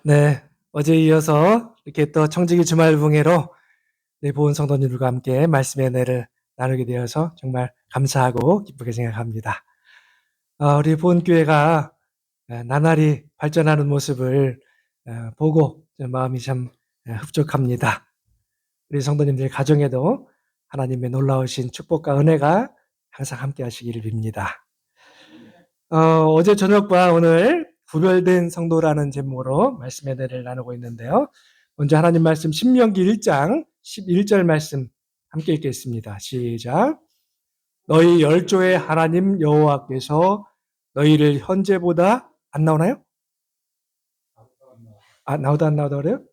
네, 어제 이어서 이렇게 또 청지기 주말붕회로 보은 성도님들과 함께 말씀의 은혜를 나누게 되어서 정말 감사하고 기쁘게 생각합니다. 우리 보은교회가 나날이 발전하는 모습을 보고 마음이 참 흡족합니다. 우리 성도님들 가정에도 하나님의 놀라우신 축복과 은혜가 항상 함께 하시기를 빕니다. 어제 저녁과 오늘 구별된 성도라는 제목으로 말씀의 은혜를 나누고 있는데요. 먼저 하나님 말씀 신명기 1장 11절 말씀 함께 읽겠습니다. 시작. 너희 열조의 하나님 여호와께서 너희를 현재보다 안 나오나요? 나오다 안 나오다 그래요?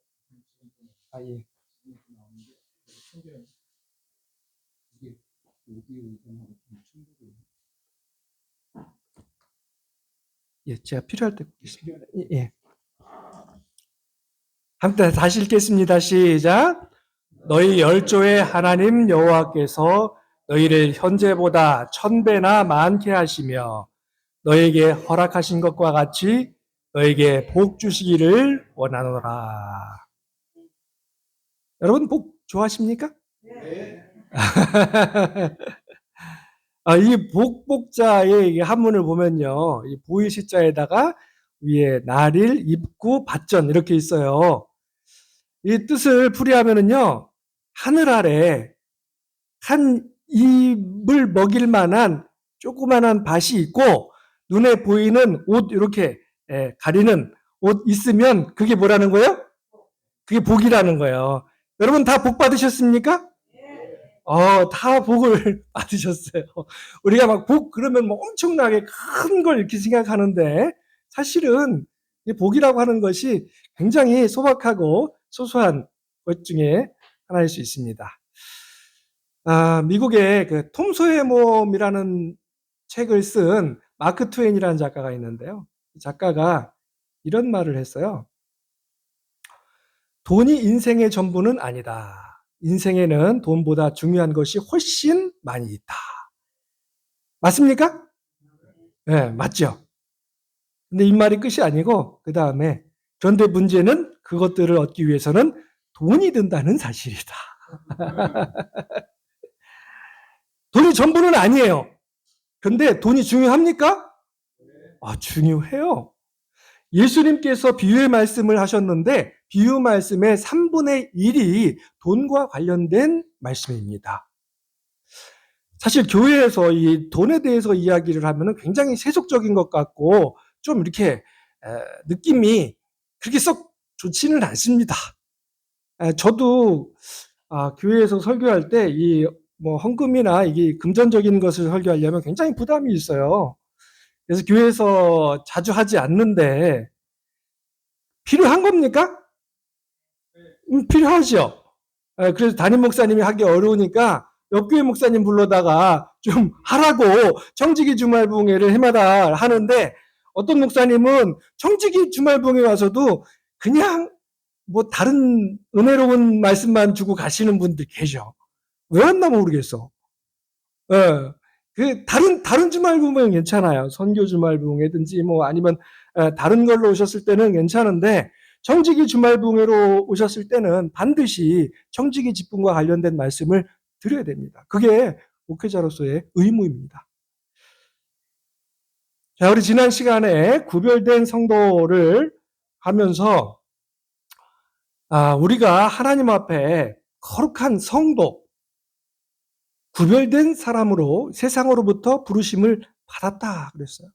예. 예, 제가 필요할 때 보겠습니다. 예. 함께 다시 읽겠습니다. 시작. 너희 열조의 하나님 여호와께서 너희를 현재보다 1000배나 많게 하시며 너에게 허락하신 것과 같이 너에게 복 주시기를 원하노라. 여러분 복 좋아하십니까? 네. 이 복복자의 한문을 보면요, 이 보이시자에다가 위에 날일, 입구, 받전 이렇게 있어요. 이 뜻을 풀이하면은요, 하늘 아래 한 입을 먹일 만한 조그만한 밭이 있고 눈에 보이는 옷 이렇게 가리는 옷 있으면 그게 뭐라는 거예요? 그게 복이라는 거예요. 여러분 다 복 받으셨습니까? 다 복을 받으셨어요. 우리가 막 복 그러면 뭐 엄청나게 큰 걸 이렇게 생각하는데 사실은 이 복이라고 하는 것이 굉장히 소박하고 소소한 것 중에 하나일 수 있습니다. 미국의 그 톰 소의 몸이라는 책을 쓴 마크 트웨인이라는 작가가 있는데요. 이 작가가 이런 말을 했어요. 돈이 인생의 전부는 아니다. 인생에는 돈보다 중요한 것이 훨씬 많이 있다. 맞습니까? 네, 맞죠. 근데 이 말이 끝이 아니고 그 다음에 그런데 문제는 그것들을 얻기 위해서는 돈이 든다는 사실이다. 돈이 전부는 아니에요. 근데 돈이 중요합니까? 중요해요. 예수님께서 비유의 말씀을 하셨는데 비유 말씀의 3분의 1이 돈과 관련된 말씀입니다. 사실 교회에서 이 돈에 대해서 이야기를 하면 굉장히 세속적인 것 같고 좀 이렇게 느낌이 그렇게 썩 좋지는 않습니다. 저도 교회에서 설교할 때 이 뭐 헌금이나 이게 금전적인 것을 설교하려면 굉장히 부담이 있어요. 그래서 교회에서 자주 하지 않는데 필요한 겁니까? 필요하죠. 그래서 담임 목사님이 하기 어려우니까 옆교회 목사님 불러다가 좀 하라고 청지기 주말붕회를 해마다 하는데 어떤 목사님은 청지기 주말붕회 와서도 그냥 뭐 다른 은혜로운 말씀만 주고 가시는 분들 계셔. 왜 왔나 모르겠어. 예. 그 다른 주말붕회는 괜찮아요. 선교 주말붕회든지 뭐 아니면 다른 걸로 오셨을 때는 괜찮은데 청지기 주말붕회로 오셨을 때는 반드시 청지기 직분과 관련된 말씀을 드려야 됩니다. 그게 목회자로서의 의무입니다. 자, 우리 지난 시간에 구별된 성도를 하면서 우리가 하나님 앞에 거룩한 성도, 구별된 사람으로 세상으로부터 부르심을 받았다 그랬어요.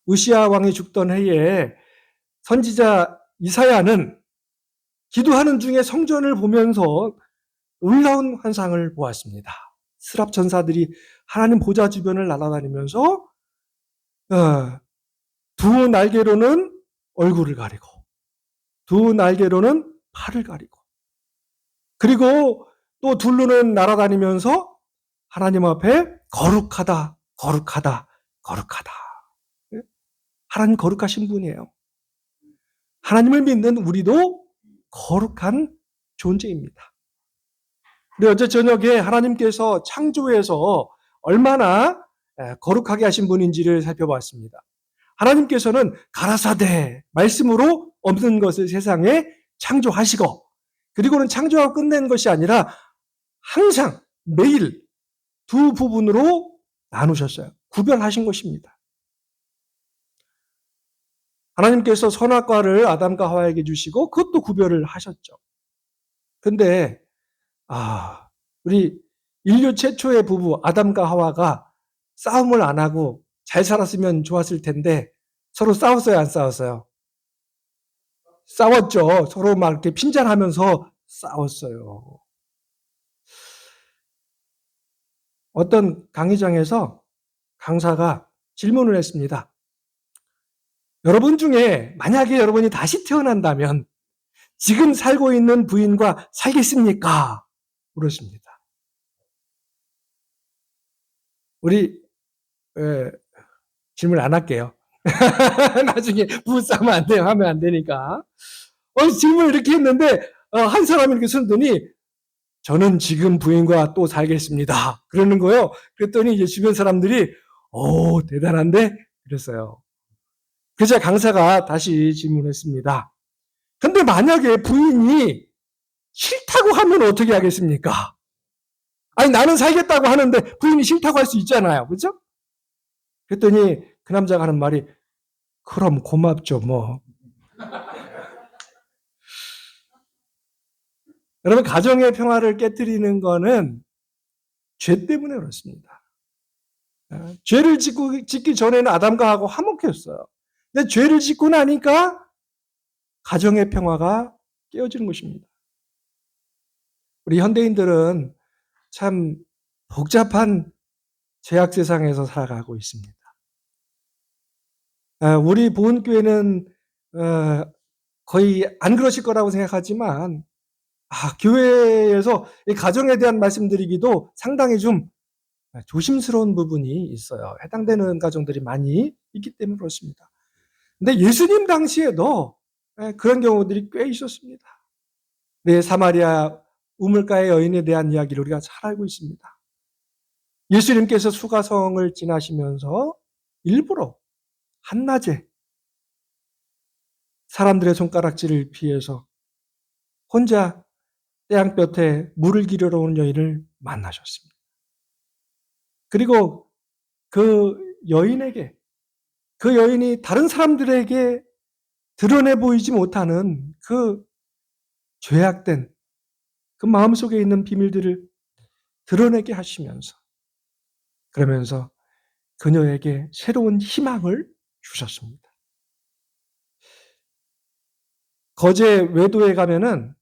우시아 왕이 죽던 해에 선지자 이사야는 기도하는 중에 성전을 보면서 놀라운 환상을 보았습니다. 스랍 전사들이 하나님 보좌 주변을 날아다니면서 두 날개로는 얼굴을 가리고 두 날개로는 팔을 가리고 그리고 또 둘로는 날아다니면서 하나님 앞에 거룩하다, 거룩하다, 거룩하다. 하나님 거룩하신 분이에요. 하나님을 믿는 우리도 거룩한 존재입니다. 우리 어제 저녁에 하나님께서 창조에서 얼마나 거룩하게 하신 분인지를 살펴봤습니다. 하나님께서는 가라사대 말씀으로 없는 것을 세상에 창조하시고, 그리고는 창조하고 끝낸 것이 아니라 항상 매일 두 부분으로 나누셨어요. 구별하신 것입니다. 하나님께서 선악과를 아담과 하와에게 주시고 그것도 구별을 하셨죠. 근데 우리 인류 최초의 부부 아담과 하와가 싸움을 안 하고 잘 살았으면 좋았을 텐데 서로 싸웠어요, 안 싸웠어요? 싸웠죠. 서로 막 이렇게 핀잔하면서 싸웠어요. 어떤 강의장에서 강사가 질문을 했습니다. 여러분 중에 만약에 여러분이 다시 태어난다면 지금 살고 있는 부인과 살겠습니까? 물었습니다. 우리 질문 안 할게요. 나중에 부부싸움 안 돼요. 하면 안 되니까. 질문을 이렇게 했는데 한 사람이 이렇게 손더니 저는 지금 부인과 또 살겠습니다. 그러는 거예요. 그랬더니 이제 주변 사람들이 대단한데? 그랬어요. 그래서 강사가 다시 질문했습니다. 근데 만약에 부인이 싫다고 하면 어떻게 하겠습니까? 아니, 나는 살겠다고 하는데 부인이 싫다고 할 수 있잖아요. 그렇죠? 그랬더니 그 남자가 하는 말이 그럼 고맙죠 뭐. 여러분, 가정의 평화를 깨뜨리는 거는 죄 때문에 그렇습니다. 죄를 짓기 전에는 아담과 하고 화목했어요. 근데 죄를 짓고 나니까 가정의 평화가 깨어지는 것입니다. 우리 현대인들은 참 복잡한 죄악 세상에서 살아가고 있습니다. 우리 보은교회는 거의 안 그러실 거라고 생각하지만 교회에서 이 가정에 대한 말씀드리기도 상당히 좀 조심스러운 부분이 있어요. 해당되는 가정들이 많이 있기 때문에 그렇습니다. 근데 예수님 당시에도 그런 경우들이 꽤 있었습니다. 사마리아 우물가의 여인에 대한 이야기를 우리가 잘 알고 있습니다. 예수님께서 수가성을 지나시면서 일부러 한낮에 사람들의 손가락질을 피해서 혼자 태양볕에 물을 기르러 온 여인을 만나셨습니다. 그리고 그 여인이 다른 사람들에게 드러내 보이지 못하는 그 죄악된 그 마음속에 있는 비밀들을 드러내게 하시면서, 그러면서 그녀에게 새로운 희망을 주셨습니다. 거제 외도에 가면은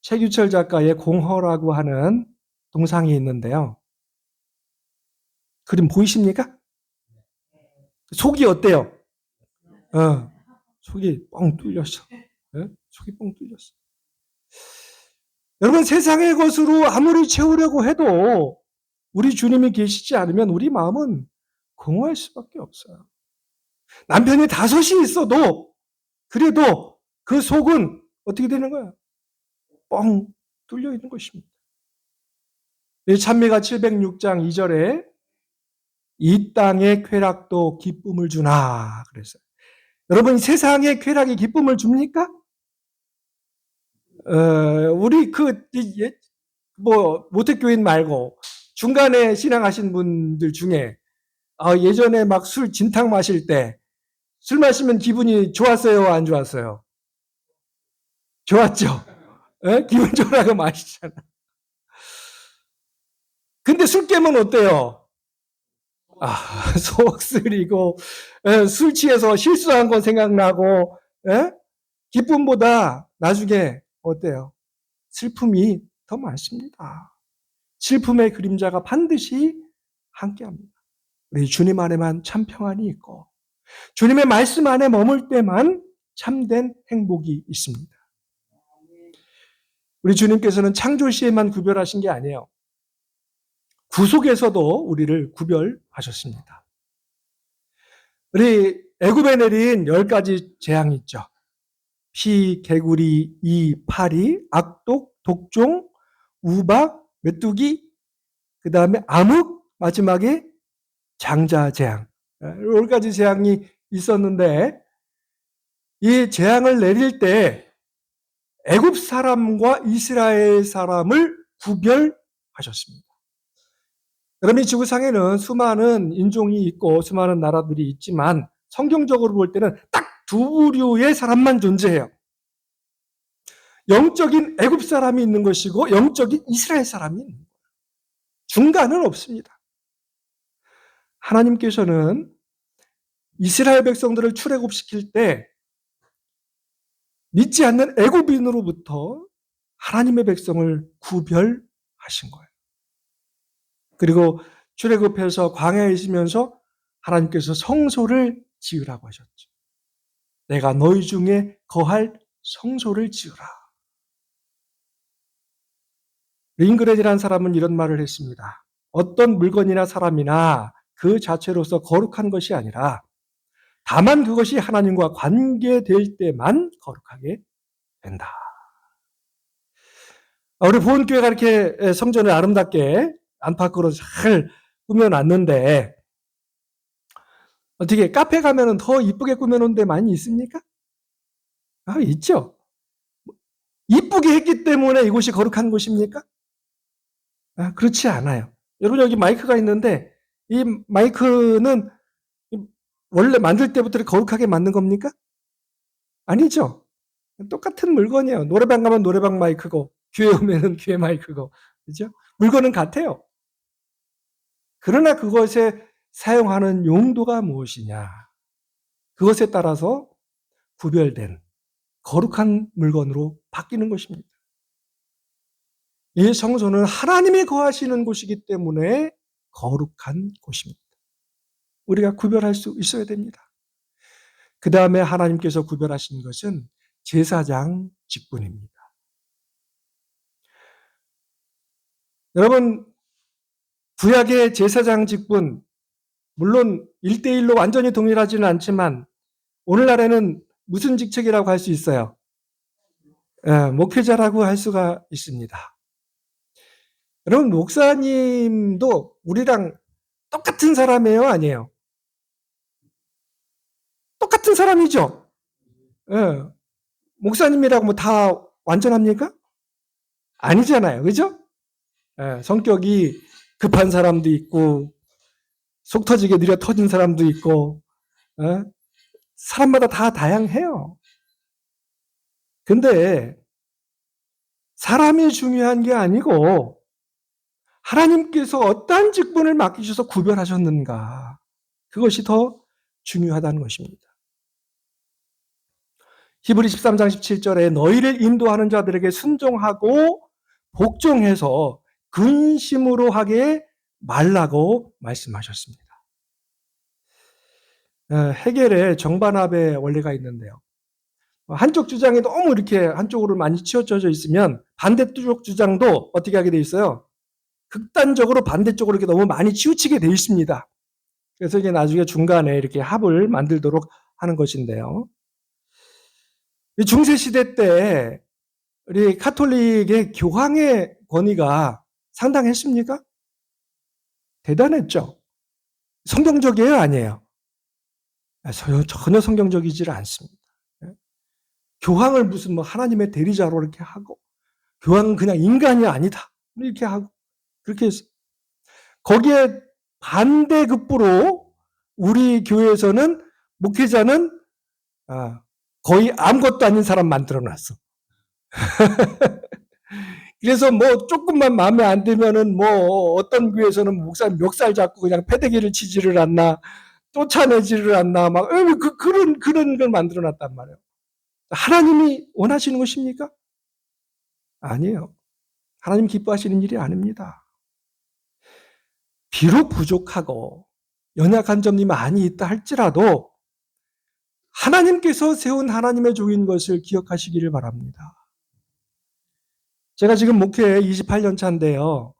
최규철 작가의 공허라고 하는 동상이 있는데요. 그림 보이십니까? 속이 어때요? 속이 뻥 뚫렸어. 속이 뻥 뚫렸어. 여러분, 세상의 것으로 아무리 채우려고 해도 우리 주님이 계시지 않으면 우리 마음은 공허할 수밖에 없어요. 남편이 5이 있어도 그래도 그 속은 어떻게 되는 거야? 뻥 뚫려 있는 것입니다. 찬미가 706장 2절에 이 땅의 쾌락도 기쁨을 주나 그랬어요. 여러분, 세상의 쾌락이 기쁨을 줍니까? 우리 모태교인 말고 중간에 신앙하신 분들 중에 예전에 막 술 진탕 마실 때 술 마시면 기분이 좋았어요, 안 좋았어요? 좋았죠. 기분 좋으라고 마시잖아. 근데 술 깨면 어때요? 속 쓰리고 술 취해서 실수한 건 생각나고 기쁨보다 나중에 어때요? 슬픔이 더 많습니다. 슬픔의 그림자가 반드시 함께합니다. 우리 주님 안에만 참 평안이 있고 주님의 말씀 안에 머물 때만 참된 행복이 있습니다. 우리 주님께서는 창조 시에만 구별하신 게 아니에요. 구속에서도 우리를 구별하셨습니다. 우리 애굽에 내린 10가지 재앙이 있죠. 피, 개구리, 이, 파리, 악독, 독종, 우박, 메뚜기, 그 다음에 암흑, 마지막에 장자재앙. 여러 가지 재앙이 있었는데 이 재앙을 내릴 때 애굽 사람과 이스라엘 사람을 구별하셨습니다. 여러분, 이 지구상에는 수많은 인종이 있고 수많은 나라들이 있지만 성경적으로 볼 때는 딱 두 부류의 사람만 존재해요. 영적인 애굽 사람이 있는 것이고 영적인 이스라엘 사람이 있는 거예요. 중간은 없습니다. 하나님께서는 이스라엘 백성들을 출애굽시킬 때 믿지 않는 애굽인으로부터 하나님의 백성을 구별하신 거예요. 그리고 출애굽해서 광야에 있으면서 하나님께서 성소를 지으라고 하셨죠. 내가 너희 중에 거할 성소를 지으라. 링그렌이라는 사람은 이런 말을 했습니다. 어떤 물건이나 사람이나 그 자체로서 거룩한 것이 아니라 다만 그것이 하나님과 관계될 때만 거룩하게 된다. 우리 보은교회가 이렇게 성전을 아름답게 안팎으로 잘 꾸며놨는데 어떻게 카페 가면은 더 이쁘게 꾸며놓은 데 많이 있습니까? 있죠. 이쁘게 했기 때문에 이곳이 거룩한 곳입니까? 그렇지 않아요. 여러분, 여기 마이크가 있는데 이 마이크는 원래 만들 때부터 거룩하게 만든 겁니까? 아니죠. 똑같은 물건이에요. 노래방 가면 노래방 마이크고 교회 오면은 교회 마이크고, 그죠? 물건은 같아요. 그러나 그것에 사용하는 용도가 무엇이냐, 그것에 따라서 구별된 거룩한 물건으로 바뀌는 것입니다. 이 성소는 하나님이 거하시는 곳이기 때문에 거룩한 곳입니다. 우리가 구별할 수 있어야 됩니다. 그 다음에 하나님께서 구별하신 것은 제사장 직분입니다. 여러분, 구약의 제사장 직분, 물론 1대1로 완전히 동일하지는 않지만 오늘날에는 무슨 직책이라고 할 수 있어요? 목회자라고 할 수가 있습니다. 여러분, 목사님도 우리랑 똑같은 사람이에요, 아니에요? 똑같은 사람이죠. 목사님이라고 뭐 다 완전합니까? 아니잖아요, 그죠? 성격이 급한 사람도 있고 속 터지게 느려 터진 사람도 있고, 사람마다 다 다양해요. 근데 사람이 중요한 게 아니고 하나님께서 어떠한 직분을 맡기셔서 구별하셨는가, 그것이 더 중요하다는 것입니다. 히브리 13장 17절에 너희를 인도하는 자들에게 순종하고 복종해서 근심으로 하게 말라고 말씀하셨습니다. 헤겔의 정반합의 원리가 있는데요. 한쪽 주장이 너무 이렇게 한쪽으로 많이 치우쳐져 있으면 반대쪽 주장도 어떻게 하게 돼 있어요? 극단적으로 반대쪽으로 이렇게 너무 많이 치우치게 돼 있습니다. 그래서 이제 나중에 중간에 이렇게 합을 만들도록 하는 것인데요. 중세시대 때 우리 카톨릭의 교황의 권위가 상당했습니까? 대단했죠. 성경적이에요, 아니에요? 전혀 성경적이지 않습니다. 교황을 무슨 뭐 하나님의 대리자로 이렇게 하고, 교황은 그냥 인간이 아니다 이렇게 하고, 그렇게 했어요. 거기에 반대급부로 우리 교회에서는 목회자는 거의 아무것도 아닌 사람 만들어놨어. 그래서 뭐 조금만 마음에 안 들면은 뭐 어떤 교회에서는 목사님 멱살 잡고 그냥 패대기를 치지를 않나, 쫓아내지를 않나, 막 그런 걸 만들어놨단 말이에요. 하나님이 원하시는 것입니까? 아니에요. 하나님 기뻐하시는 일이 아닙니다. 비록 부족하고 연약한 점이 많이 있다 할지라도 하나님께서 세운 하나님의 종인 것을 기억하시기를 바랍니다. 제가 지금 목회 28년 차인데요.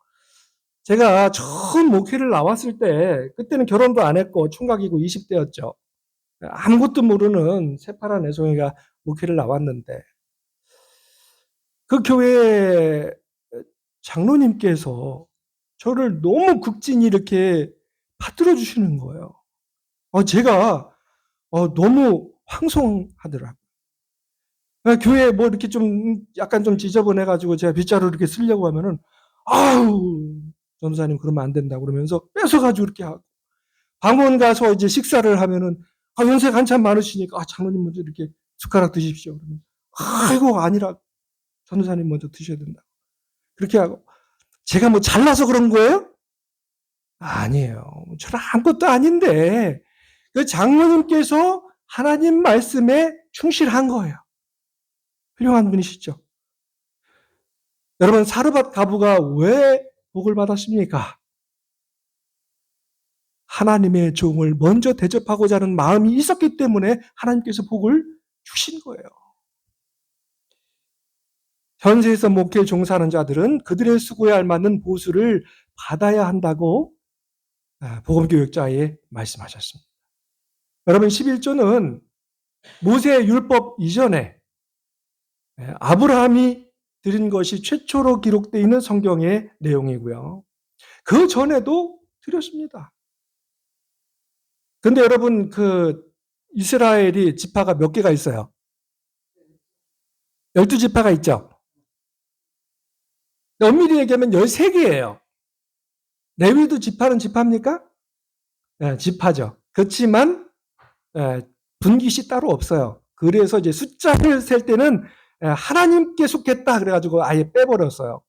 제가 처음 목회를 나왔을 때, 그때는 결혼도 안 했고 총각이고 20대였죠. 아무것도 모르는 새파란 애송이가 목회를 나왔는데 그 교회 장로님께서 저를 너무 극진히 이렇게 받들어 주시는 거예요. 제가 너무 황송하더라고요. 교회 뭐 이렇게 좀 약간 좀 지저분해가지고 제가 빗자루 이렇게 쓰려고 하면은 아우 전도사님 그러면 안 된다 그러면서 뺏어가지고 이렇게 하고 방문 가서 이제 식사를 하면은 연세가 한참 많으시니까 장로님 먼저 이렇게 숟가락 드십시오. 그러면 이거 아니라 전도사님 먼저 드셔야 된다. 그렇게 하고 제가 뭐 잘나서 그런 거예요? 아니에요. 저는 아무것도 아닌데 그 장로님께서 하나님 말씀에 충실한 거예요. 훌륭한 분이시죠. 여러분 사르밧 가부가 왜 복을 받았습니까? 하나님의 종을 먼저 대접하고자 하는 마음이 있었기 때문에 하나님께서 복을 주신 거예요. 현세에서 목회에 종사하는 자들은 그들의 수고에 알맞는 보수를 받아야 한다고 복음교육자에 말씀하셨습니다. 여러분 11조는 모세 율법 이전에 아브라함이 드린 것이 최초로 기록되어 있는 성경의 내용이고요. 그 전에도 드렸습니다. 근데 여러분 그 이스라엘이 지파가 몇 개가 있어요? 12지파가 있죠. 엄밀히 얘기하면 13개예요. 레위도 지파는 지파입니까? 네, 지파죠. 그렇지만 분깃이 따로 없어요. 그래서 이제 숫자를 셀 때는 하나님께 속했다 그래가지고 아예 빼버렸어요.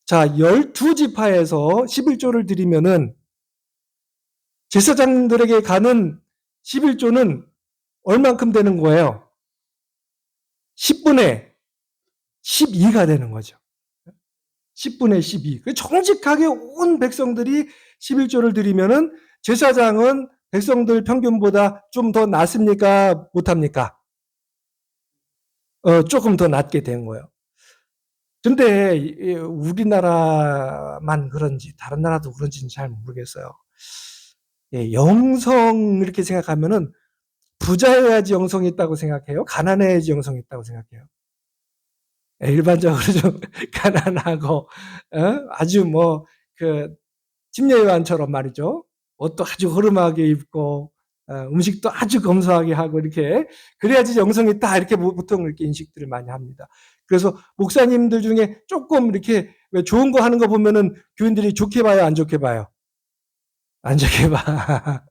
자, 12지파에서 11조를 드리면은 제사장들에게 가는 11조는 얼만큼 되는 거예요? 10분의 12가 되는 거죠. 10분의 12. 정직하게 온 백성들이 11조를 드리면은 제사장은 백성들 평균보다 좀 더 낫습니까? 못합니까? 조금 더 낫게 된 거예요. 근데 우리나라만 그런지 다른 나라도 그런지는 잘 모르겠어요. 영성 이렇게 생각하면은 부자여야지 영성이 있다고 생각해요? 가난해야지 영성이 있다고 생각해요? 일반적으로 좀 가난하고 아주 뭐 그 침례요한처럼 말이죠. 옷도 아주 허름하게 입고 음식도 아주 검소하게 하고 이렇게 그래야지 영성이 있다 이렇게 보통 이렇게 인식들을 많이 합니다. 그래서 목사님들 중에 조금 이렇게 왜 좋은 거 하는 거 보면은 교인들이 좋게 봐요, 안 좋게 봐요? 안 좋게 봐.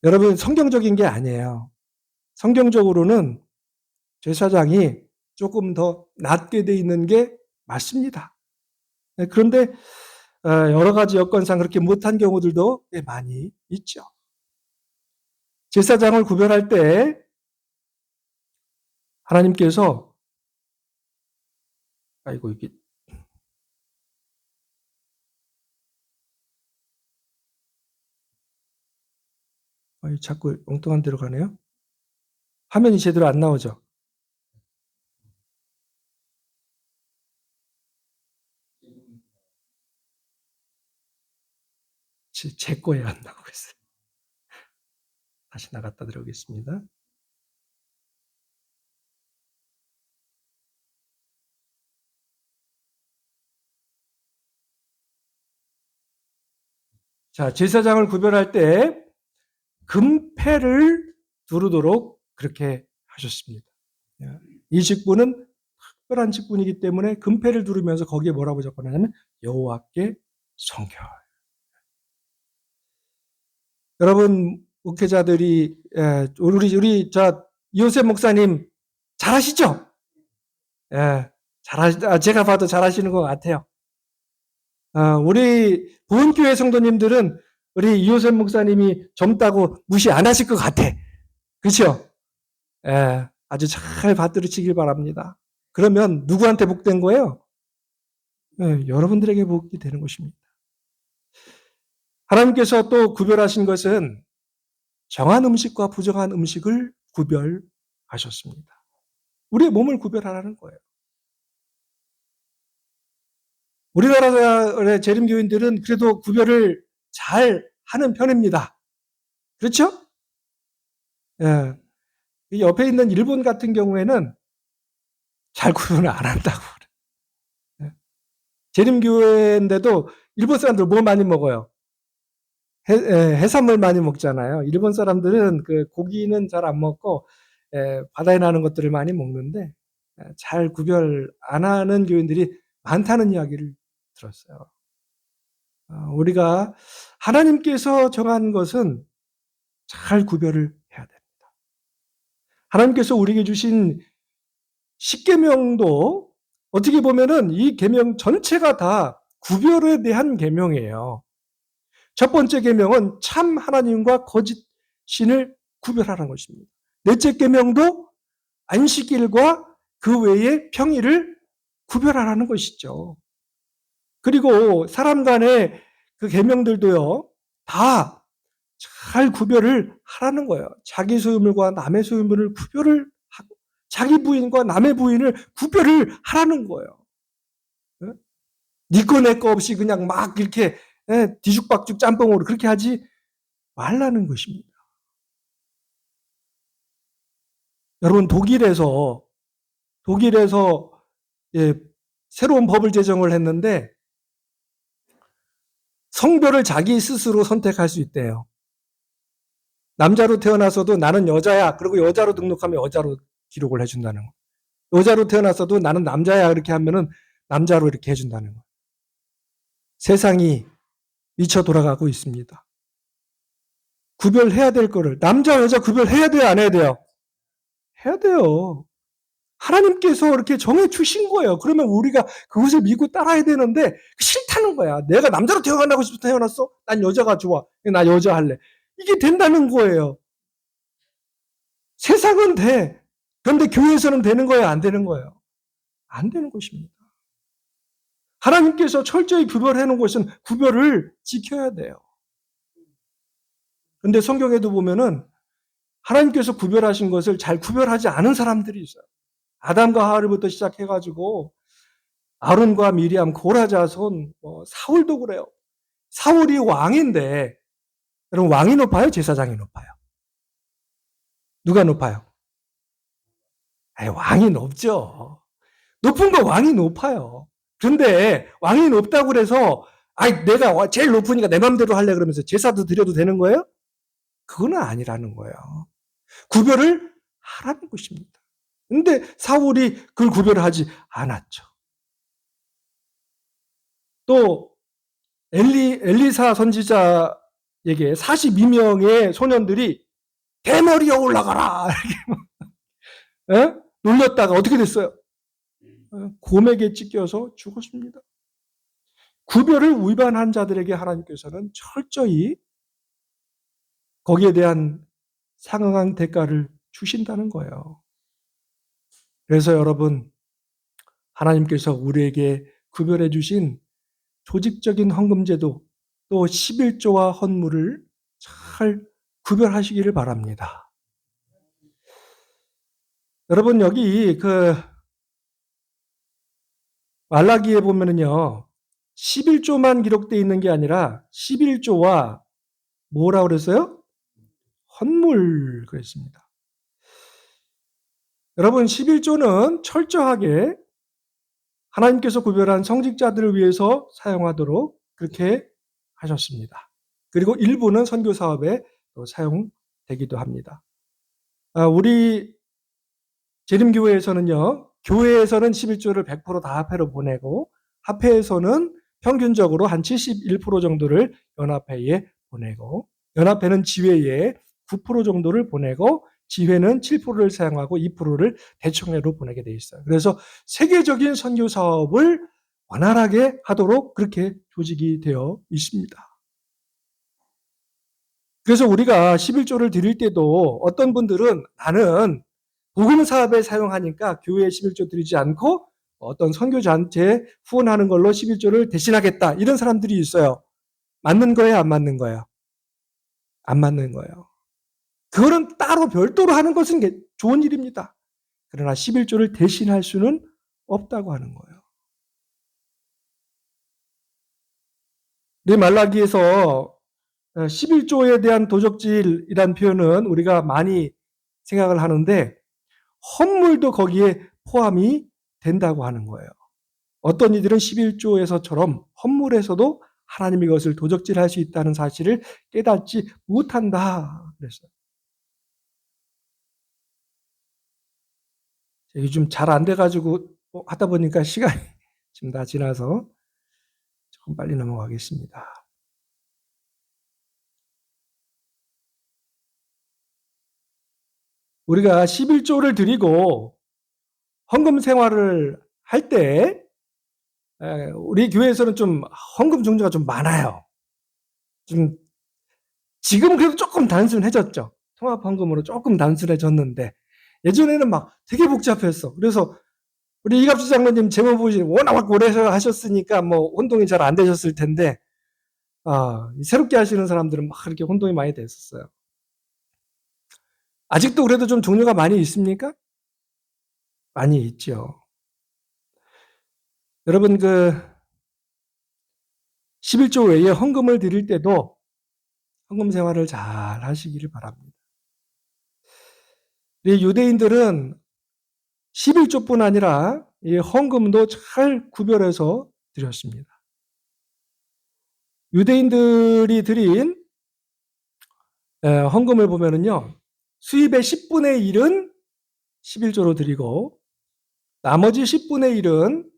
여러분 성경적인 게 아니에요. 성경적으로는 제사장이 조금 더 낮게 돼 있는 게 맞습니다. 그런데 여러 가지 여건상 그렇게 못한 경우들도 많이 있죠. 제사장을 구별할 때 하나님께서 아이고 이게 자꾸 엉뚱한 데로 가네요. 화면이 제대로 안 나오죠. 제 거에 안 나오고 있어요. 다시 나갔다 들어오겠습니다. 자, 제사장을 구별할 때 금패를 두르도록 그렇게 하셨습니다. 이 직분은 특별한 직분이기 때문에 금패를 두르면서 거기에 뭐라고 적어놨냐면 여호와께 성결. 여러분 목회자들이 우리 이호셉 목사님 잘하시죠? 제가 봐도 잘하시는 것 같아요. 우리 보은교회 성도님들은 우리 이호셉 목사님이 젊다고 무시 안 하실 것 같아. 그렇죠? 아주 잘 받들으시길 바랍니다. 그러면 누구한테 복된 거예요? 여러분들에게 복이 되는 것입니다. 하나님께서 또 구별하신 것은 정한 음식과 부정한 음식을 구별하셨습니다. 우리의 몸을 구별하라는 거예요. 우리나라의 재림교인들은 그래도 구별을 잘 하는 편입니다. 그렇죠? 옆에 있는 일본 같은 경우에는 잘 구분을 안 한다고 그래요. 재림교회인데도 일본 사람들 뭐 많이 먹어요? 해산물 많이 먹잖아요. 일본 사람들은 그 고기는 잘 안 먹고 바다에 나는 것들을 많이 먹는데 잘 구별 안 하는 교인들이 많다는 이야기를 들었어요. 우리가 하나님께서 정한 것은 잘 구별을 해야 됩니다. 하나님께서 우리에게 주신 십계명도 어떻게 보면은 이 계명 전체가 다 구별에 대한 계명이에요. 첫 번째 계명은 참 하나님과 거짓 신을 구별하라는 것입니다. 넷째 계명도 안식일과 그 외의 평일을 구별하라는 것이죠. 그리고 사람 간의 그 계명들도요, 다 잘 구별을 하라는 거예요. 자기 소유물과 남의 소유물을 구별을 하고, 자기 부인과 남의 부인을 구별을 하라는 거예요. 네 거 내 거 없이 그냥 막 이렇게 뒤죽박죽 짬뽕으로 그렇게 하지 말라는 것입니다. 여러분, 독일에서 새로운 법을 제정을 했는데 성별을 자기 스스로 선택할 수 있대요. 남자로 태어나서도 나는 여자야. 그리고 여자로 등록하면 여자로 기록을 해준다는 거. 여자로 태어나서도 나는 남자야. 이렇게 하면은 남자로 이렇게 해준다는 거. 세상이 미쳐 돌아가고 있습니다. 구별해야 될 거를 남자 여자 구별해야 돼요, 안 해야 돼요? 해야 돼요. 하나님께서 이렇게 정해 주신 거예요. 그러면 우리가 그것을 믿고 따라야 되는데 싫다는 거야. 내가 남자로 태어나고 싶어 태어났어? 난 여자가 좋아. 나 여자 할래. 이게 된다는 거예요. 세상은 돼. 그런데 교회에서는 되는 거예요, 안 되는 거예요? 안 되는 것입니다. 하나님께서 철저히 구별해 놓은 것은 구별을 지켜야 돼요. 그런데 성경에도 보면은 하나님께서 구별하신 것을 잘 구별하지 않은 사람들이 있어요. 아담과 하와부터 시작해가지고 아론과 미리암, 고라 자손, 사울도 그래요. 사울이 왕인데 여러분 왕이 높아요? 제사장이 높아요? 누가 높아요? 아니, 왕이 높죠. 높은 거 왕이 높아요. 그런데 왕이 높다고 그래서 내가 제일 높으니까 내 맘대로 할래 그러면서 제사도 드려도 되는 거예요? 그건 아니라는 거예요. 구별을 하라는 것입니다. 근데 사울이 그걸 구별을 하지 않았죠. 또 엘리사 선지자에게 42명의 소년들이 대머리에 올라가라 이렇게 놀렸다가 어떻게 됐어요? 곰에게 찢겨서 죽었습니다. 구별을 위반한 자들에게 하나님께서는 철저히 거기에 대한 상응한 대가를 주신다는 거예요. 그래서 여러분, 하나님께서 우리에게 구별해 주신 조직적인 헌금제도 또 11조와 헌물을 잘 구별하시기를 바랍니다. 여러분, 여기 말라기에 보면은요, 11조만 기록되어 있는 게 아니라 11조와 뭐라고 그랬어요? 헌물 그랬습니다. 여러분, 11조는 철저하게 하나님께서 구별한 성직자들을 위해서 사용하도록 그렇게 하셨습니다. 그리고 일부는 선교 사업에 사용되기도 합니다. 우리 재림교회에서는요, 교회에서는 11조를 100% 다 합회로 보내고 합회에서는 평균적으로 한 71% 정도를 연합회에 보내고 연합회는 지회에 9% 정도를 보내고 지회는 7%를 사용하고 2%를 대청회로 보내게 돼 있어요. 그래서 세계적인 선교 사업을 원활하게 하도록 그렇게 조직이 되어 있습니다. 그래서 우리가 11조를 드릴 때도 어떤 분들은 나는 복음 사업에 사용하니까 교회에 11조 드리지 않고 어떤 선교단체에 후원하는 걸로 11조를 대신하겠다. 이런 사람들이 있어요. 맞는 거예요? 안 맞는 거예요? 안 맞는 거예요. 그거는 따로 별도로 하는 것은 좋은 일입니다. 그러나 11조를 대신할 수는 없다고 하는 거예요. 말라기에서 11조에 대한 도적질이란 표현은 우리가 많이 생각을 하는데 헌물도 거기에 포함이 된다고 하는 거예요. 어떤 이들은 11조에서처럼 헌물에서도 하나님이 그것을 도적질할 수 있다는 사실을 깨닫지 못한다 그랬어요. 이게 좀 잘 안 돼 가지고 하다 보니까 시간이 지금 다 지나서 조금 빨리 넘어가겠습니다. 우리가 11조를 드리고 헌금 생활을 할 때 우리 교회에서는 좀 헌금 종류가 좀 많아요. 좀 지금은 그래도 조금 단순해졌죠. 통합 헌금으로 조금 단순해졌는데 예전에는 막 되게 복잡했어. 그래서 우리 이갑수 장로님 재무부시 워낙 오래 하셨으니까 뭐 혼동이 잘 안 되셨을 텐데 새롭게 하시는 사람들은 막 그렇게 혼동이 많이 됐었어요. 아직도 그래도 좀 종류가 많이 있습니까? 많이 있죠. 여러분 11조 외에 헌금을 드릴 때도 헌금 생활을 잘 하시기를 바랍니다. 우리 유대인들은 11조뿐 아니라 이 헌금도 잘 구별해서 드렸습니다. 유대인들이 드린 헌금을 보면은요, 수입의 10분의 1은 11조로 드리고 나머지 10분의 1은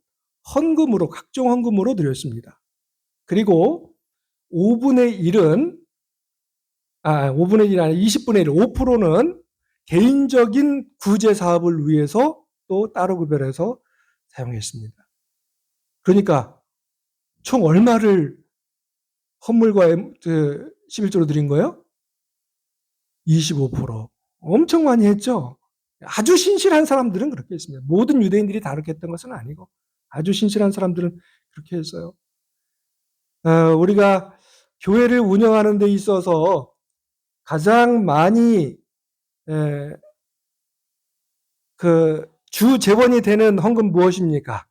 헌금으로, 각종 헌금으로 드렸습니다. 그리고 5분의 1은 5분의 1이 아니라 20분의 1, 5%는 개인적인 구제 사업을 위해서 또 따로 구별해서 사용했습니다. 그러니까 총 얼마를 헌물과 11조로 드린 거예요? 25%. 엄청 많이 했죠? 아주 신실한 사람들은 그렇게 했습니다. 모든 유대인들이 다 그렇게 했던 것은 아니고 아주 신실한 사람들은 그렇게 했어요. 우리가 교회를 운영하는 데 있어서 가장 많이 주 재원이 되는 헌금 무엇입니까?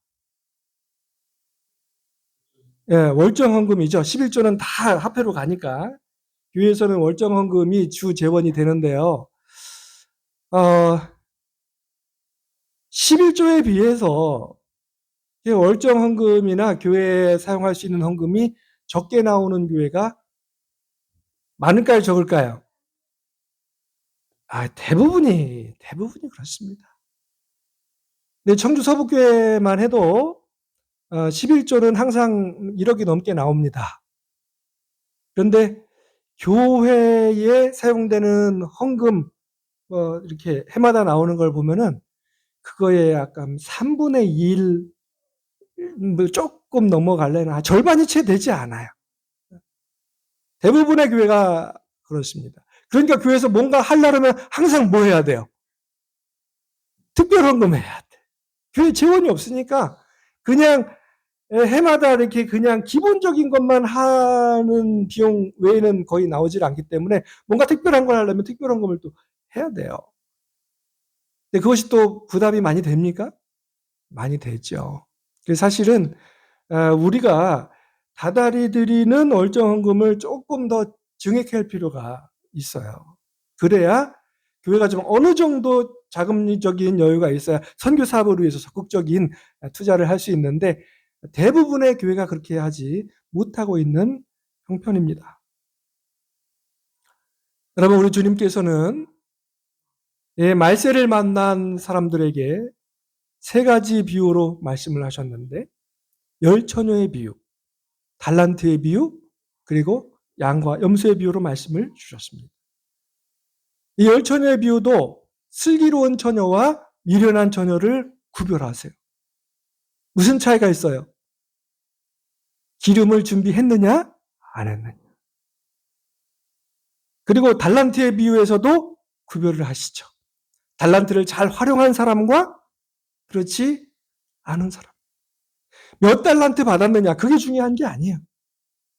월정 헌금이죠. 11조는 다 화폐로 가니까 교회에서는 월정 헌금이 주 재원이 되는데요. 11조에 비해서 월정 헌금이나 교회에 사용할 수 있는 헌금이 적게 나오는 교회가 많을까요, 적을까요? 대부분이 그렇습니다. 근데 청주 서북교회만 해도 11조는 항상 1억이 넘게 나옵니다. 그런데 교회에 사용되는 헌금 이렇게 해마다 나오는 걸 보면은 그거의 약간 3분의 1 조금 넘어갈래나 절반이 채 되지 않아요. 대부분의 교회가 그렇습니다. 그러니까 교회에서 뭔가 하려면 항상 뭐 해야 돼요? 특별 헌금 해야 돼. 교회 재원이 없으니까 그냥 해마다 이렇게 그냥 기본적인 것만 하는 비용 외에는 거의 나오질 않기 때문에 뭔가 특별한 걸 하려면 특별 헌금을 또 해야 돼요. 근데 그것이 또 부담이 많이 됩니까? 많이 되죠. 사실은 우리가 다달이 드리는 월정 헌금을 조금 더 증액할 필요가 있어요. 그래야 교회가 좀 어느 정도 자금적인 여유가 있어야 선교 사업을 위해서 적극적인 투자를 할 수 있는데 대부분의 교회가 그렇게 하지 못하고 있는 형편입니다. 여러분, 우리 주님께서는 말세를 만난 사람들에게 세 가지 비유로 말씀을 하셨는데 열 처녀의 비유, 달란트의 비유, 그리고 양과 염소의 비유로 말씀을 주셨습니다. 이 열 처녀의 비유도 슬기로운 처녀와 미련한 처녀를 구별하세요. 무슨 차이가 있어요? 기름을 준비했느냐? 안 했느냐? 그리고 달란트의 비유에서도 구별을 하시죠. 달란트를 잘 활용한 사람과 그렇지 않은 사람. 몇 달란트 받았느냐? 그게 중요한 게 아니에요.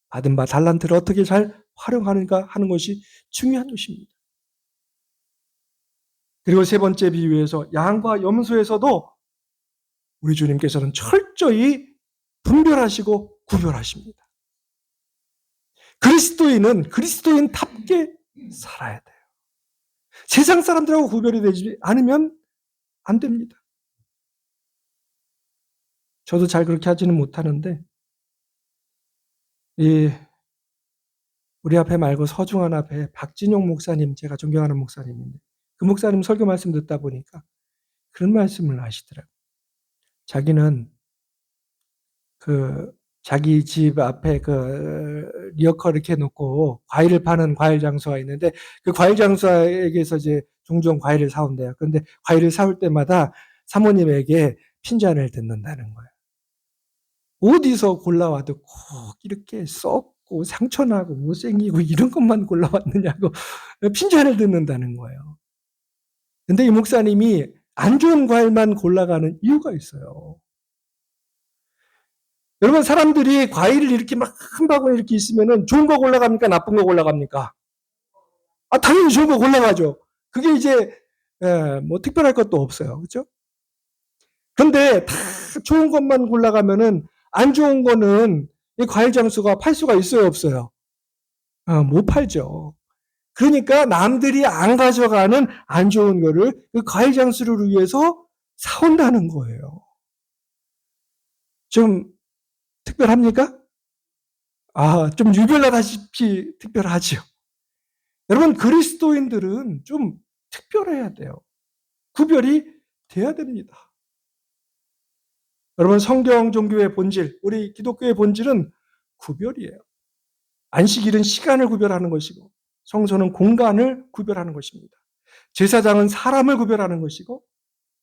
받은 바 달란트를 어떻게 잘 활용하는가 하는 것이 중요한 것입니다. 그리고 세 번째 비유에서 양과 염소에서도 우리 주님께서는 철저히 분별하시고 구별하십니다. 그리스도인은 그리스도인답게 살아야 돼요. 세상 사람들하고 구별이 되지 않으면 안 됩니다. 저도 잘 그렇게 하지는 못하는데 이 우리 앞에 말고 서중환 앞에 박진용 목사님, 제가 존경하는 목사님인데 그 목사님 설교 말씀 듣다 보니까 그런 말씀을 하시더라고요. 자기는 그 자기 집 앞에 그 리어커 이렇게 놓고 과일을 파는 과일 장수가 있는데 그 과일 장수에게서 이제 종종 과일을 사온대요. 그런데 과일을 사올 때마다 사모님에게 핀잔을 듣는다는 거예요. 어디서 골라와도 꼭 이렇게 썩고 상처나고 못생기고 이런 것만 골라왔느냐고 핀잔을 듣는다는 거예요. 근데 이 목사님이 안 좋은 과일만 골라가는 이유가 있어요. 여러분, 사람들이 과일을 이렇게 막 한 바구니 이렇게 있으면은 좋은 거 골라갑니까? 나쁜 거 골라갑니까? 당연히 좋은 거 골라가죠. 그게 이제, 뭐 특별할 것도 없어요. 그렇죠? 근데 다 좋은 것만 골라가면은 안 좋은 거는 이 과일 장수가 팔 수가 있어요, 없어요? 못 팔죠. 그러니까 남들이 안 가져가는 안 좋은 거를 그 과일 장수를 위해서 사온다는 거예요. 좀 특별합니까? 좀 유별나다시피 특별하지요. 여러분, 그리스도인들은 좀 특별해야 돼요. 구별이 돼야 됩니다. 여러분, 성경 종교의 본질, 우리 기독교의 본질은 구별이에요. 안식일은 시간을 구별하는 것이고, 성소는 공간을 구별하는 것입니다. 제사장은 사람을 구별하는 것이고,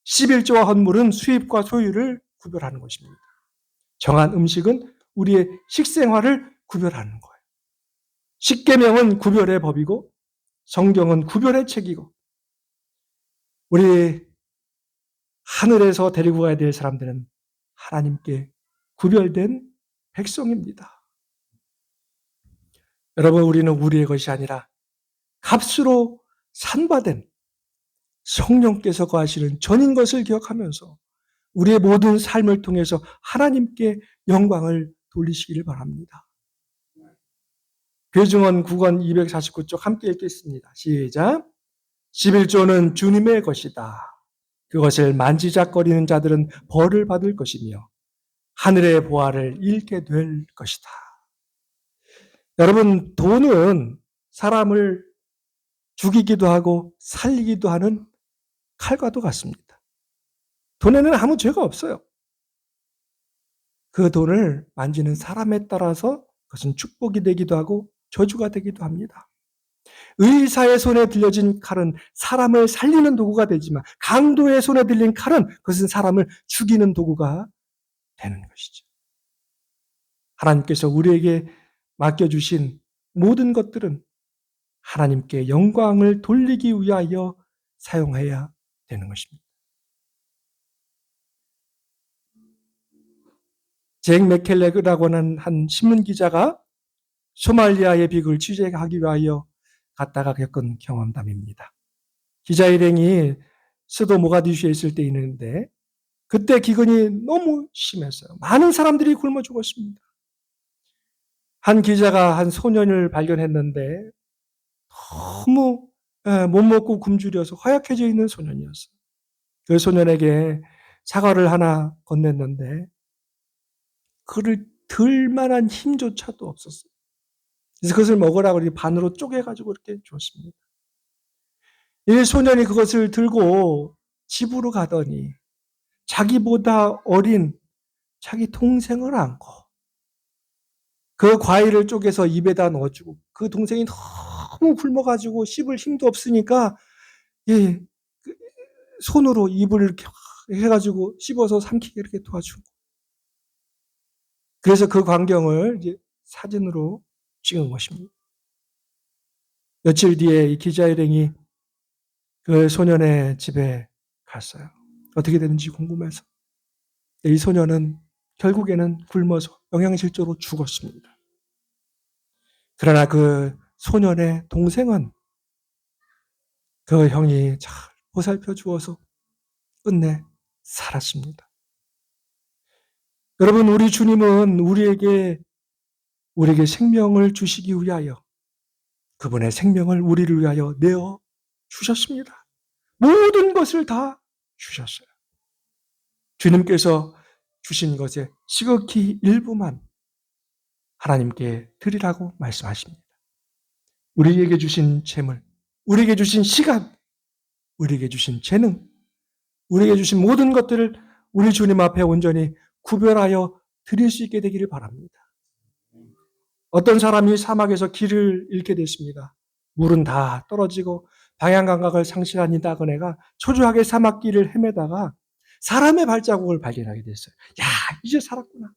11조와 헌물은 수입과 소유를 구별하는 것입니다. 정한 음식은 우리의 식생활을 구별하는 거예요. 십계명은 구별의 법이고 성경은 구별의 책이고 우리 하늘에서 데리고 가야 될 사람들은 하나님께 구별된 백성입니다. 여러분, 우리는 우리의 것이 아니라 값으로 산바된 성령께서 거하시는 전인 것을 기억하면서 우리의 모든 삶을 통해서 하나님께 영광을 돌리시기를 바랍니다. 괴중언 9권 249쪽 함께 읽겠습니다. 시작. 11조는 주님의 것이다. 그것을 만지작거리는 자들은 벌을 받을 것이며 하늘의 보화를 잃게 될 것이다. 여러분, 돈은 사람을 죽이기도 하고 살리기도 하는 칼과도 같습니다. 돈에는 아무 죄가 없어요. 그 돈을 만지는 사람에 따라서 그것은 축복이 되기도 하고 저주가 되기도 합니다. 의사의 손에 들려진 칼은 사람을 살리는 도구가 되지만 강도의 손에 들린 칼은 그것은 사람을 죽이는 도구가 되는 것이죠. 하나님께서 우리에게 맡겨주신 모든 것들은 하나님께 영광을 돌리기 위하여 사용해야 되는 것입니다. 잭 맥켈렉이라고 하는 한 신문 기자가 소말리아의 비극을 취재하기 위하여 갔다가 겪은 경험담입니다. 기자 일행이 수도 모가디슈에 있을 때 있는데 그때 기근이 너무 심했어요. 많은 사람들이 굶어 죽었습니다. 한 기자가 한 소년을 발견했는데 너무 못 먹고 굶주려서 허약해져 있는 소년이었어요. 그 소년에게 사과를 하나 건넸는데 그를 들 만한 힘조차도 없었어요. 그래서 그것을 먹으라고 이렇게 반으로 쪼개가지고 이렇게 줬습니다. 이 소년이 그것을 들고 집으로 가더니 자기보다 어린 자기 동생을 안고 그 과일을 쪼개서 입에다 넣어주고 그 동생이 너무 굶어가지고 씹을 힘도 없으니까 예, 손으로 입을 이렇게 해가지고 씹어서 삼키게 이렇게 도와주고 그래서 그 광경을 이제 사진으로 찍은 것입니다. 며칠 뒤에 이 기자 일행이 그 소년의 집에 갔어요. 어떻게 되는지 궁금해서. 이 소년은 결국에는 굶어서 영양실조로 죽었습니다. 그러나 그 소년의 동생은 그 형이 잘 보살펴 주어서 끝내 살았습니다. 여러분, 우리 주님은 우리에게 생명을 주시기 위하여 그분의 생명을 우리를 위하여 내어 주셨습니다. 모든 것을 다 주셨어요. 주님께서 주신 것의 시극히 일부만 하나님께 드리라고 말씀하십니다. 우리에게 주신 재물, 우리에게 주신 시간, 우리에게 주신 재능, 우리에게 주신 모든 것들을 우리 주님 앞에 온전히 구별하여 드릴 수 있게 되기를 바랍니다. 어떤 사람이 사막에서 길을 잃게 됐습니다. 물은 다 떨어지고 방향 감각을 상실한 이 나그네가 초조하게 사막길을 헤매다가 사람의 발자국을 발견하게 됐어요. 야, 이제 살았구나.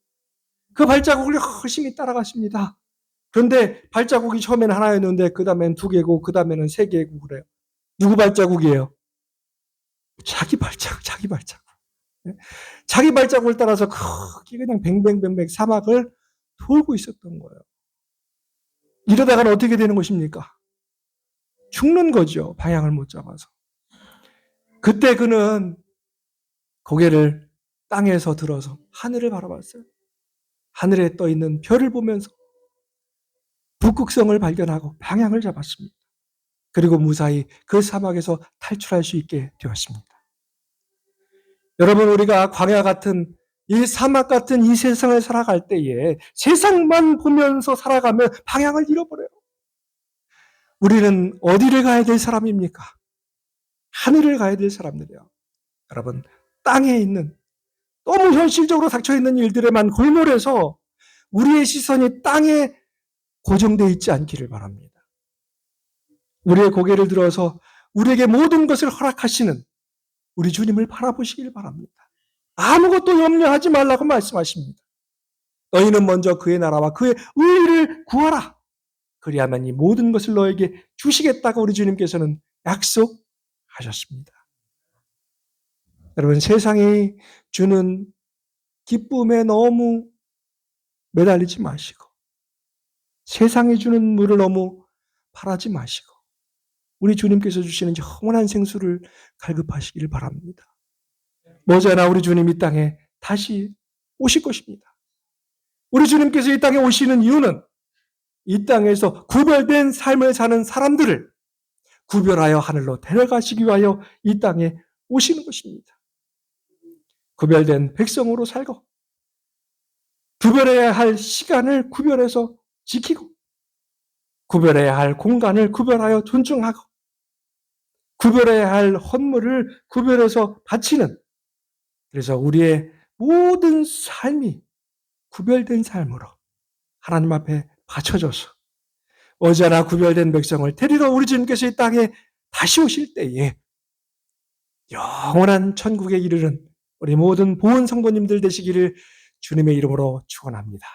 그 발자국을 열심히 따라갔습니다. 그런데 발자국이 처음에는 하나였는데 그 다음에는 2개고 그 다음에는 3개고 그래요. 누구 발자국이에요? 자기 발자국. 자기 발자국을 따라서 그냥 뱅뱅뱅뱅 사막을 돌고 있었던 거예요. 이러다가는 어떻게 되는 것입니까? 죽는 거죠. 방향을 못 잡아서. 그때 그는 고개를 땅에서 들어서 하늘을 바라봤어요. 하늘에 떠 있는 별을 보면서 북극성을 발견하고 방향을 잡았습니다. 그리고 무사히 그 사막에서 탈출할 수 있게 되었습니다. 여러분, 우리가 광야 같은 이 사막 같은 이 세상을 살아갈 때에 세상만 보면서 살아가면 방향을 잃어버려요. 우리는 어디를 가야 될 사람입니까? 하늘을 가야 될 사람들이에요. 여러분, 땅에 있는 너무 현실적으로 닥쳐있는 일들에만 골몰해서 우리의 시선이 땅에 고정되어 있지 않기를 바랍니다. 우리의 고개를 들어서 우리에게 모든 것을 허락하시는 우리 주님을 바라보시길 바랍니다. 아무것도 염려하지 말라고 말씀하십니다. 너희는 먼저 그의 나라와 그의 의를 구하라. 그리하면 이 모든 것을 너에게 주시겠다고 우리 주님께서는 약속하셨습니다. 여러분, 세상이 주는 기쁨에 너무 매달리지 마시고 세상이 주는 물을 너무 바라지 마시고 우리 주님께서 주시는 영원한 생수를 갈급하시길 바랍니다. 머지않아 우리 주님 이 땅에 다시 오실 것입니다. 우리 주님께서 이 땅에 오시는 이유는 이 땅에서 구별된 삶을 사는 사람들을 구별하여 하늘로 데려가시기 위하여 이 땅에 오시는 것입니다. 구별된 백성으로 살고 구별해야 할 시간을 구별해서 지키고 구별해야 할 공간을 구별하여 존중하고 구별해야 할 헌물을 구별해서 바치는, 그래서 우리의 모든 삶이 구별된 삶으로 하나님 앞에 바쳐져서 어제나 구별된 백성을 데리러 우리 주님께서 이 땅에 다시 오실 때에 영원한 천국에 이르는 우리 모든 보은 성도님들 되시기를 주님의 이름으로 축원합니다.